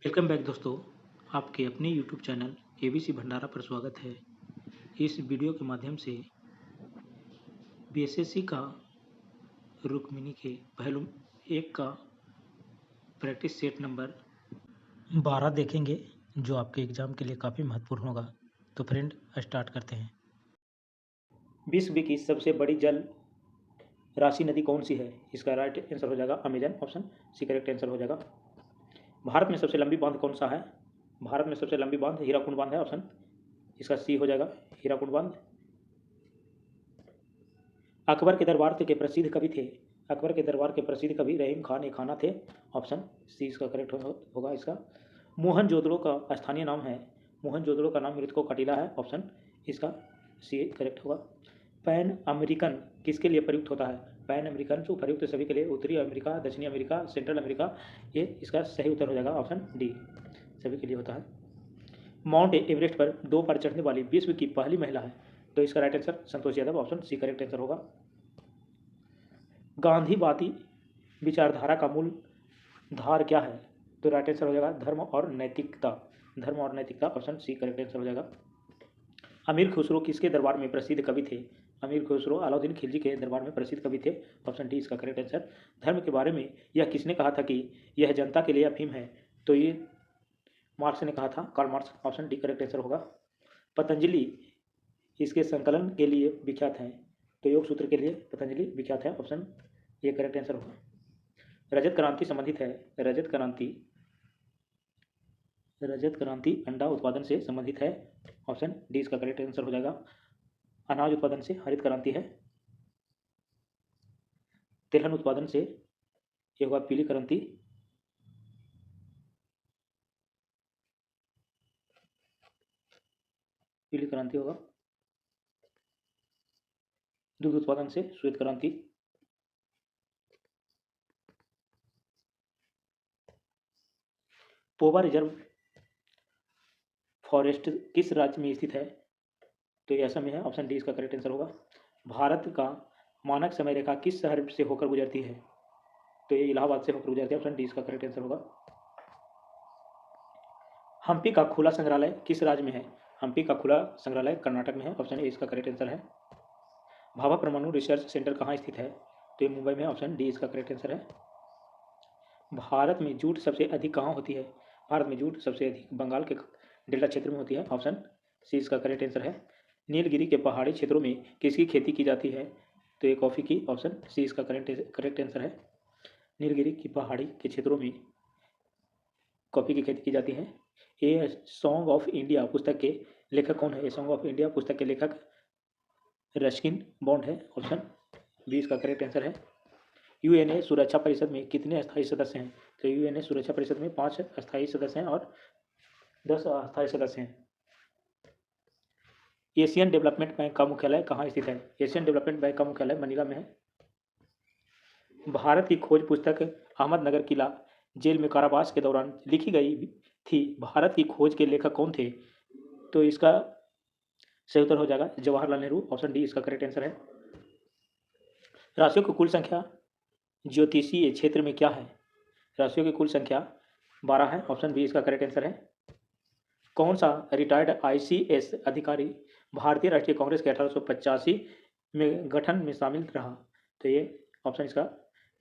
Welcome back दोस्तों। आपके अपने यूट्यूब चैनल एबीसी भंडारा पर स्वागत है। इस वीडियो के माध्यम से बीएसएससी का रुक्मिणी के पहलू 1 का प्रैक्टिस सेट नंबर 12 देखेंगे, जो आपके एग्जाम के लिए काफ़ी महत्वपूर्ण होगा। तो फ्रेंड, स्टार्ट करते हैं। विश्व की सबसे बड़ी जल राशि नदी कौन सी है? इसका राइट आंसर हो जाएगा Amazon. Option C correct answer हो जाएगा। भारत में सबसे लंबी बांध कौन सा है? भारत में सबसे लंबी बांध हीराकुंड बांध है। ऑप्शन इसका सी हो जाएगा, हीराकुंड बांध। अकबर के दरबार के प्रसिद्ध कवि थे? अकबर के दरबार के प्रसिद्ध कवि रहीम खान ए खाना थे। ऑप्शन सी इसका करेक्ट होगा इसका। मोहनजोदड़ो का स्थानीय नाम है? मोहनजोदड़ो का नाम मृतकों का टीला है। ऑप्शन इसका सी करेक्ट होगा। पैन अमेरिकन किसके लिए प्रयुक्त होता है? पैन अमेरिकन जो प्रयुक्त सभी के लिए, उत्तरी अमेरिका, दक्षिणी अमेरिका, सेंट्रल अमेरिका, ये इसका सही उत्तर हो जाएगा। ऑप्शन डी सभी के लिए होता है। माउंट एवरेस्ट पर 2 बार चढ़ने वाली विश्व की पहली महिला है? तो इसका right answer Santosh Yadav. Option C correct answer होगा। गांधीवादी विचारधारा का मूल धार क्या है? तो राइट आंसर हो जाएगा धर्म और नैतिकता। धर्म और नैतिकता, ऑप्शन सी करेक्ट आंसर हो जाएगा। अमीर खुसरो किसके दरबार में प्रसिद्ध कवि थे? अमीर खुसरो अलाउद्दीन खिलजी के दरबार में प्रसिद्ध कवि थे। ऑप्शन डी इसका करेक्ट आंसर। धर्म के बारे में यह किसने कहा था कि यह जनता के लिए अफीम है? तो ये मार्क्स ने कहा था, Karl Marx. Option D correct answer होगा। पतंजलि इसके संकलन के लिए विख्यात हैं? तो योग सूत्र के लिए पतंजलि विख्यात है। ऑप्शन ये करेक्ट आंसर होगा। रजत क्रांति संबंधित है? रजत क्रांति अंडा उत्पादन से संबंधित है। ऑप्शन डी इसका करेक्ट आंसर हो जाएगा। अनाज उत्पादन से हरित क्रांति है। तिलहन उत्पादन से ये होगा पीली क्रांति। पीली क्रांति होगा। दूध उत्पादन से श्वेत क्रांति। पोवा रिजर्व फॉरेस्ट किस राज्य में स्थित है? तो ये असम में है। ऑप्शन डी इसका करेक्ट आंसर होगा। भारत का मानक समय रेखा किस शहर से होकर गुजरती है? तो ये इलाहाबाद से होकर गुजरती है। ऑप्शन डी इसका करेक्ट आंसर होगा। हम्पी का खुला संग्रहालय किस राज्य में है? हम्पी का खुला संग्रहालय कर्नाटक में है। ऑप्शन ए इसका करेक्ट आंसर है। भाभा परमाणु रिसर्च सेंटर कहाँ स्थित है? तो ये मुंबई में। ऑप्शन डी इसका करेक्ट आंसर है। भारत में जूट सबसे अधिक कहाँ होती है? भारत में जूट सबसे अधिक बंगाल के डेल्टा क्षेत्र में होती है। ऑप्शन सी इसका करेक्ट आंसर है। नीलगिरी के पहाड़ी क्षेत्रों में किसकी खेती की जाती है? तो ये कॉफ़ी की। ऑप्शन सी इसका करेक्ट आंसर है। नीलगिरी की पहाड़ी के क्षेत्रों में कॉफ़ी की खेती की जाती है। ए सॉन्ग ऑफ इंडिया पुस्तक के लेखक कौन है? ए सॉन्ग ऑफ इंडिया पुस्तक के लेखक रस्किन बॉन्ड है। ऑप्शन बी इसका करेक्ट आंसर है। यूएनए सुरक्षा परिषद में कितने स्थायी सदस्य हैं? तो यूएनए सुरक्षा परिषद में 5 स्थायी सदस्य हैं और 10 अस्थायी सदस्य हैं। एशियन डेवलपमेंट बैंक का मुख्यालय कहाँ स्थित है? एशियन डेवलपमेंट बैंक का मुख्यालय मनीला में है। भारत की खोज पुस्तक अहमदनगर किला जेल में कारावास के दौरान लिखी गई थी। भारत की खोज के लेखक कौन थे? तो इसका सही उत्तर हो जाएगा जवाहरलाल नेहरू। ऑप्शन डी इसका करेक्ट आंसर है। राशियों की कुल संख्या ज्योतिषीय क्षेत्र में क्या है? राशियों की कुल संख्या 12 है। ऑप्शन बी इसका करेक्ट आंसर है। कौन सा रिटायर्ड आईसीएस अधिकारी भारतीय राष्ट्रीय कांग्रेस के 1885 में गठन में शामिल रहा? तो ये ऑप्शन इसका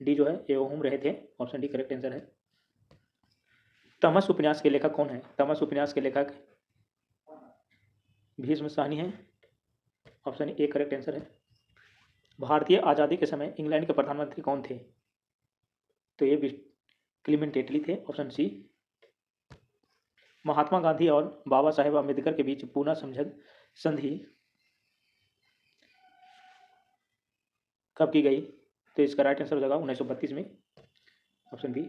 डी जो है ये ओम रहे थे। ऑप्शन डी करेक्ट आंसर है। तमस उपन्यास के लेखक कौन है? तमस उपन्यास के लेखक भीष्म साहनी है। ऑप्शन ए करेक्ट आंसर है। भारतीय आज़ादी के समय इंग्लैंड के प्रधानमंत्री कौन थे? तो ये क्लीमेंट एटली थे। Option C. महात्मा गांधी और बाबा साहेब अम्बेडकर के बीच पूना समझौता संधि कब की गई? तो इसका राइट आंसर हो जाएगा 1932 में। Option B.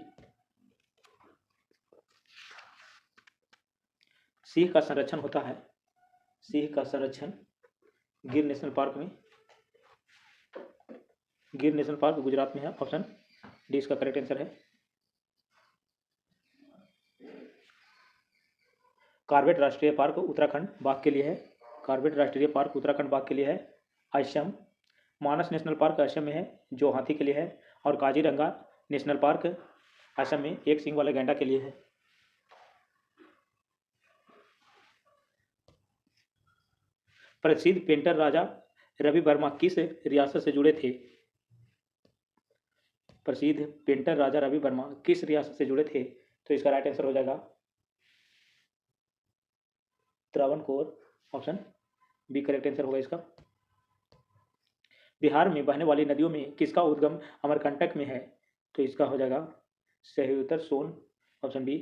सिंह का संरक्षण होता है? सिंह का संरक्षण गिर नेशनल पार्क में। गिर नेशनल पार्क गुजरात में है। ऑप्शन डी इसका करेक्ट आंसर है। कार्बेट राष्ट्रीय पार्क उत्तराखंड बाघ के लिए है। कार्बेट राष्ट्रीय पार्क उत्तराखंड बाघ के लिए है। असम मानस नेशनल पार्क असम में है, जो हाथी के लिए है। और काजीरंगा नेशनल पार्क असम में एक सींग वाले गैंडा के लिए है। प्रसिद्ध पेंटर राजा रवि वर्मा किस रियासत से जुड़े थे? प्रसिद्ध पेंटर राजा रवि वर्मा किस रियासत से जुड़े थे? तो इसका राइट आंसर हो जाएगा Travancore, option B correct answer होगा इसका। बिहार में बहने वाली नदियों में किसका उद्गम अमरकंटक में है? तो इसका हो जाएगा सह्युतर सोन, ऑप्शन बी।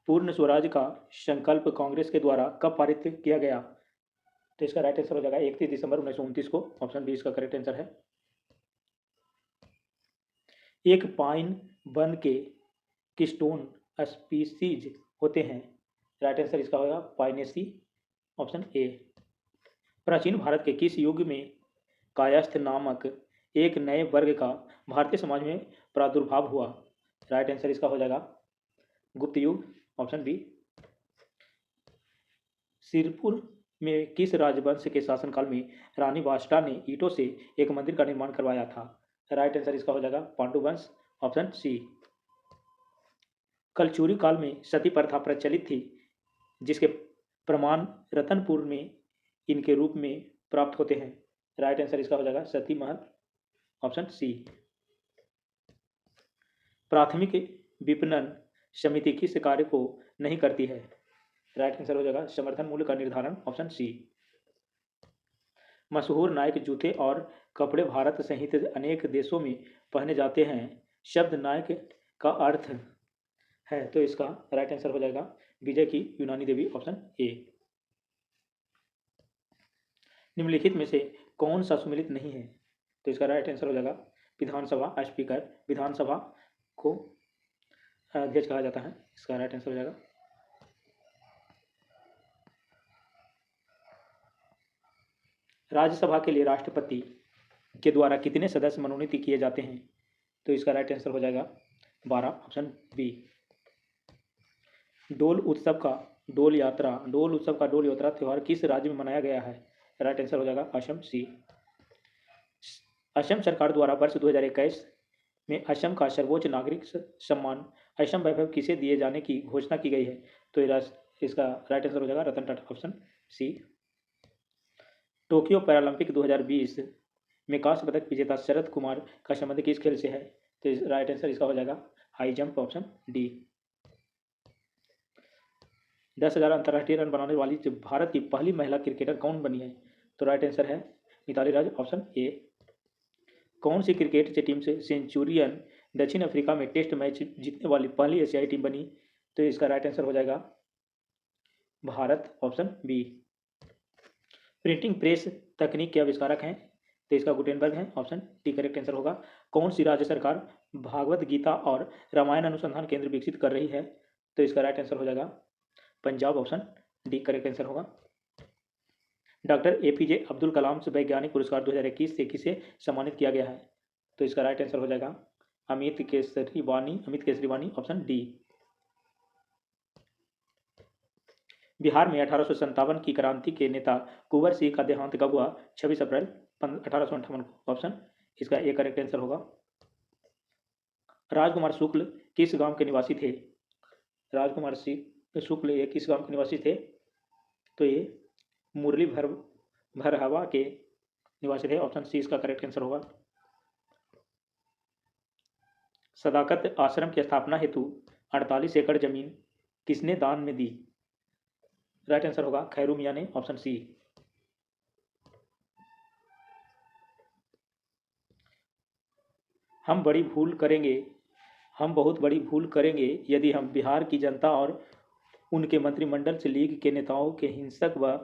पूर्ण स्वराज का संकल्प कांग्रेस के द्वारा कब पारित किया गया? तो इसका राइट आंसर हो जाएगा 31 दिसंबर 1929 को, ऑप्शन बी इसका करेक्ट आंसर है। एक पाइन वन के किस्टोन स्पीसीज होते हैं? राइट आंसर इसका होगा पाइनेसी, ऑप्शन ए। प्राचीन भारत के किस युग में कायस्थ नामक एक नए वर्ग का भारतीय समाज में प्रादुर्भाव हुआ? राइट आंसर इसका हो जाएगा गुप्त युग, ऑप्शन बी। सिरपुर में किस राजवंश के शासनकाल में रानी वाष्टा ने ईंटों से एक मंदिर का निर्माण करवाया था? राइट आंसर इसका हो जाएगा पांडु वंश, ऑप्शन सी। कलचुरी काल में सती प्रथा प्रचलित थी, जिसके प्रमाण रतनपुर में इनके रूप में प्राप्त होते हैं? राइट आंसर इसका हो जाएगा सती महल, ऑप्शन सी। प्राथमिक विपणन समिति किस कार्य को नहीं करती है? राइट आंसर हो जाएगा समर्थन मूल्य का निर्धारण, ऑप्शन सी। मशहूर नाइक जूते और कपड़े भारत सहित अनेक देशों में पहने जाते हैं। शब्द नाइक का अर्थ है, तो इसका राइट आंसर हो जाएगा विजय की यूनानी देवी, ऑप्शन ए। निम्नलिखित में से कौन सा सुमेलित नहीं है? तो इसका राइट आंसर हो जाएगा विधानसभा स्पीकर, विधानसभा को अध्यक्ष कहा जाता है, इसका राइट आंसर हो जाएगा। राज्यसभा के लिए राष्ट्रपति के द्वारा कितने सदस्य मनोनीत किए जाते हैं? तो इसका राइट आंसर हो जाएगा 12, ऑप्शन बी। डोल उत्सव का डोल यात्रा त्यौहार किस राज्य में मनाया गया है? राइट आंसर हो जाएगा असम, सी। असम सरकार द्वारा वर्ष 2021 में असम का सर्वोच्च नागरिक सम्मान असम वैभव किसे दिए जाने की घोषणा की गई है? तो इसका राइट आंसर हो जाएगा Ratan Tata, option C. Tokyo Paralympic 2020 में कांस्य पदक विजेता शरद कुमार का संबंध किस खेल से है? तो राइट आंसर इसका हो जाएगा हाई जंप, ऑप्शन डी। 10,000 अंतर्राष्ट्रीय रन बनाने वाली भारत की पहली महिला क्रिकेटर कौन बनी है? तो राइट आंसर है मिताली राज, ऑप्शन ए। कौन सी क्रिकेट टीम से सेंचुरियन दक्षिण अफ्रीका में टेस्ट मैच जीतने वाली पहली एशियाई टीम बनी? तो इसका राइट आंसर हो जाएगा Bharat, option B. Printing press तकनीक के आविष्कारक हैं? तो इसका गुटेनबर्ग है, ऑप्शन डी करेक्ट आंसर होगा। कौन सी राज्य सरकार भागवत गीता और रामायण अनुसंधान केंद्र विकसित कर रही है? तो इसका राइट आंसर हो जाएगा Punjab, option D correct answer होगा। डॉक्टर एपीजे अब्दुल कलाम से वैज्ञानिक पुरस्कार 2021 से किसे सम्मानित किया गया है? तो इसका राइट आंसर हो जाएगा अमित केसरी वानी, ऑप्शन डी। बिहार में 1857 की क्रांति के नेता कुंवर सिंह का देहांत कब हुआ? 26 अप्रैल 1858 को, ऑप्शन इसका ए करेक्ट आंसर होगा। राजकुमार शुक्ल किस गांव के निवासी थे? राजकुमार शुक्ल ये किस गांव के निवासी थे? तो ये मुरली भरहवा के निवासी थे, ऑप्शन सी इसका करेक्ट आंसर होगा। सदाकत आश्रम की स्थापना हेतु 48 एकड़ जमीन किसने दान में दी? राइट आंसर होगा खैरू मियां ने, ऑप्शन सी। हम बहुत बड़ी भूल करेंगे यदि हम बिहार की जनता और उनके मंत्रिमंडल से लीग के नेताओं के हिंसक व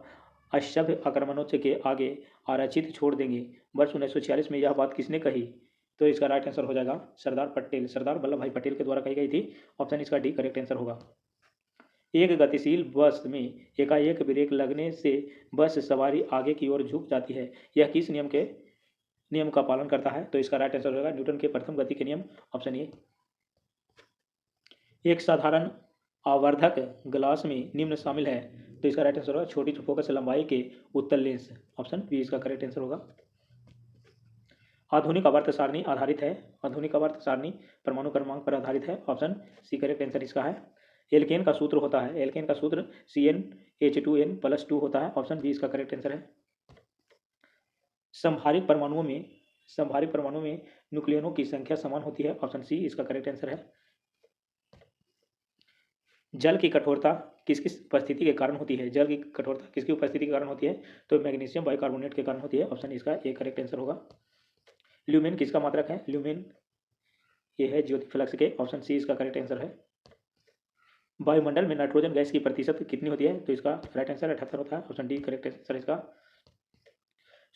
असभ्य आक्रमणों के आगे आरक्षित छोड़ देंगे। वर्ष 1946 में यह बात किसने कही? तो इसका राइट आंसर हो जाएगा सरदार वल्लभ भाई पटेल के द्वारा कही गई थी, ऑप्शन इसका डी करेक्ट आंसर होगा। एक गतिशील बस में एकाएक ब्रेक लगने से बस सवारी आगे की ओर झुक जाती है, यह किस नियम का पालन करता है? तो इसका राइट आंसर होगा न्यूटन के प्रथम गति के नियम, ऑप्शन ए। एक साधारण आवर्धक ग्लास में निम्न शामिल है, तो इसका राइट आंसर होगा छोटी फोकस लंबाई के उत्तल लेंस, ऑप्शन बी इसका करेक्ट आंसर होगा। आधुनिक आवर्त सारणी आधारित है, आधुनिक आवर्त सारणी परमाणु क्रमांक पर आधारित है, ऑप्शन सी करेक्ट आंसर इसका है। एल्केन का सूत्र होता है, एल्केन का सूत्र CnH2n+2 होता है। ऑप्शन बी इसका करेक्ट आंसर है। संभारित परमाणु में न्यूक्लियनों की संख्या समान होती है। ऑप्शन सी इसका करेक्ट आंसर है। जल की कठोरता किस किस उपस्थिति के कारण होती है? जल की कठोरता किसकी उपस्थिति के कारण होती है? तो मैग्नीशियम बाइकार्बोनेट के कारण होती है। ऑप्शन इसका ए करेक्ट आंसर होगा। ल्यूमेन किसका मात्रक है? ल्यूमेन ये है ज्योति फ्लक्स के। ऑप्शन सी इसका करेक्ट आंसर है। वायुमंडल में नाइट्रोजन गैस की प्रतिशत कितनी होती है? तो इसका राइट आंसर 78 होता है। ऑप्शन डी करेक्ट आंसर इसका।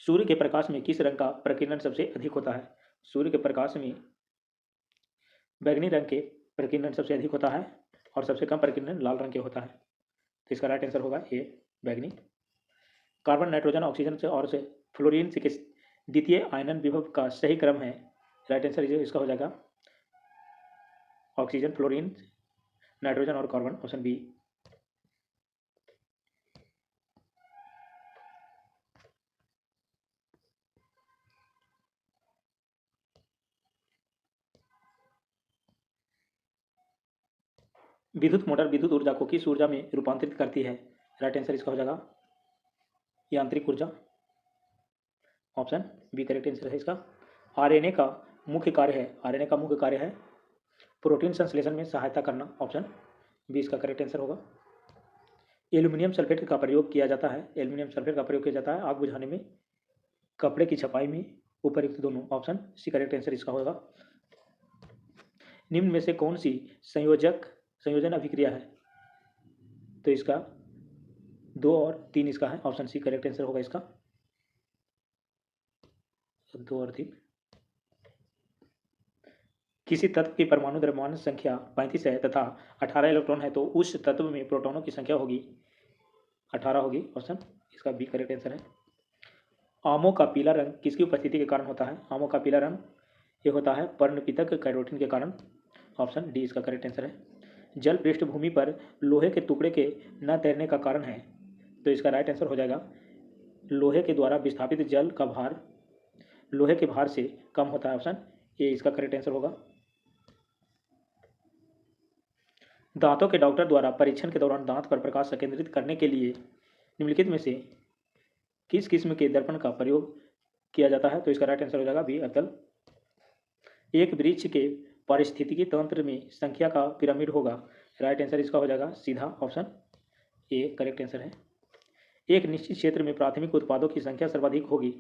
सूर्य के प्रकाश में किस रंग का प्रकीर्णन सबसे अधिक होता है? सूर्य के प्रकाश में बैंगनी रंग के प्रकीर्णन सबसे अधिक होता है और सबसे कम प्रकीर्णन लाल रंग के होता है। तो इसका राइट आंसर होगा ए बैंगनी। कार्बन, नाइट्रोजन, ऑक्सीजन से और से फ्लोरीन से किस द्वितीय आयनन विभव का सही क्रम है? राइट आंसर इसका हो जाएगा ऑक्सीजन, फ्लोरीन, नाइट्रोजन और कार्बन। Option B. विद्युत मोटर विद्युत ऊर्जा को किस ऊर्जा में रूपांतरित करती है? राइट आंसर इसका हो जाएगा यांत्रिक ऊर्जा। ऑप्शन बी करेक्ट आंसर है इसका। आरएनए का मुख्य कार्य है प्रोटीन संश्लेषण में सहायता करना। ऑप्शन बी इसका करेक्ट आंसर होगा। एल्यूमिनियम सल्फेट का प्रयोग किया जाता है। एल्यूमिनियम सल्फेट का प्रयोग किया जाता है आग बुझाने में, कपड़े की छपाई में, उपयुक्त दोनों। ऑप्शन सी करेक्ट आंसर इसका होगा। निम्न में से कौन सी संयोजन अभिक्रिया है? तो इसका 2 और 3 इसका है। ऑप्शन सी करेक्ट आंसर होगा इसका 2 और 3। किसी तत्व की परमाणु द्रव्यमान संख्या 35 है तथा 18 इलेक्ट्रॉन है तो उस तत्व में प्रोटॉनों की संख्या होगी 18 होगी। ऑप्शन इसका बी करेक्ट आंसर है। आमों का पीला रंग किसकी उपस्थिति के कारण होता है? आमों का पीला रंग ये होता है पर्णपितक कैरोटीन के कारण। ऑप्शन डी इसका करेक्ट आंसर है। जल पृष्ठभूमि पर लोहे के टुकड़े के न तैरने का कारण है? तो इसका राइट आंसर हो जाएगा लोहे के द्वारा विस्थापित जल का भार लोहे के भार से कम होता है। ऑप्शन ए इसका करेक्ट आंसर होगा। दांतों के डॉक्टर द्वारा परीक्षण के दौरान दांत पर प्रकाश केंद्रित करने के लिए निम्नलिखित में से किस किस्म के दर्पण का प्रयोग किया जाता है? तो इसका राइट आंसर हो जाएगा बी अवतल। एक वृक्ष के पारिस्थितिकी तंत्र में संख्या का पिरामिड होगा। राइट आंसर इसका हो जाएगा सीधा ऑप्शन ए करेक्ट आंसर है। एक निश्चित क्षेत्र में प्राथमिक उत्पादों की संख्या सर्वाधिक होगी।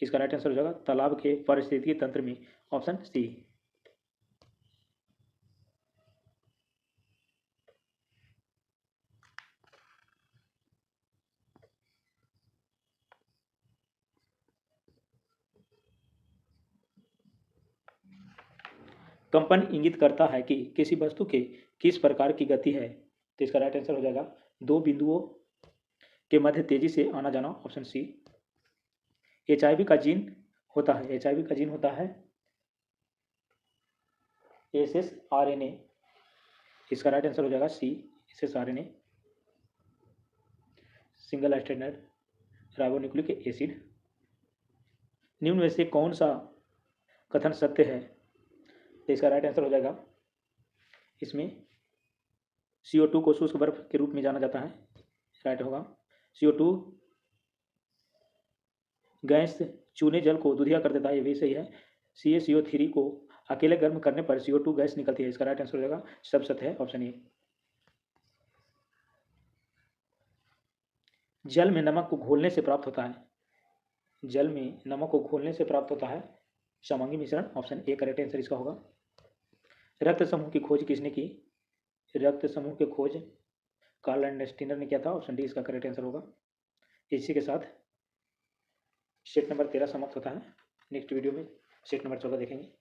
इसका राइट आंसर हो जाएगा तालाब के पारिस्थितिकी तंत्र में। Option C. कंपन इंगित करता है कि किसी वस्तु के किस प्रकार की गति है? तो इसका राइट आंसर हो जाएगा 2 बिंदुओं के मध्य तेजी से आना जाना। Option C. HIV का जीन होता है SSRNA। इसका राइट आंसर हो जाएगा C SSRNA, single stranded ribonucleic acid. निम्न में से कौन सा कथन सत्य है? तो इसका राइट आंसर हो जाएगा इसमें CO2 को शुष्क बर्फ के रूप में जाना जाता है। राइट होगा। CO2 गैस चूने जल को दूधिया कर देता है, ये भी सही है। CaCO3 को अकेले गर्म करने पर CO2 गैस निकलती है। इसका राइट आंसर हो जाएगा सब सत्य है। Option A. जल में नमक को घोलने से प्राप्त होता है समांगी मिश्रण। ऑप्शन ए करेक्ट आंसर इसका होगा। रक्त समूह की खोज किसने की? रक्त समूह की खोज कार्ल लैंडस्टीनर ने किया था। ऑप्शन डी इसका करेक्ट आंसर होगा। इसी के साथ सेट नंबर 13 समाप्त होता है। नेक्स्ट वीडियो में सेट नंबर 14 देखेंगे।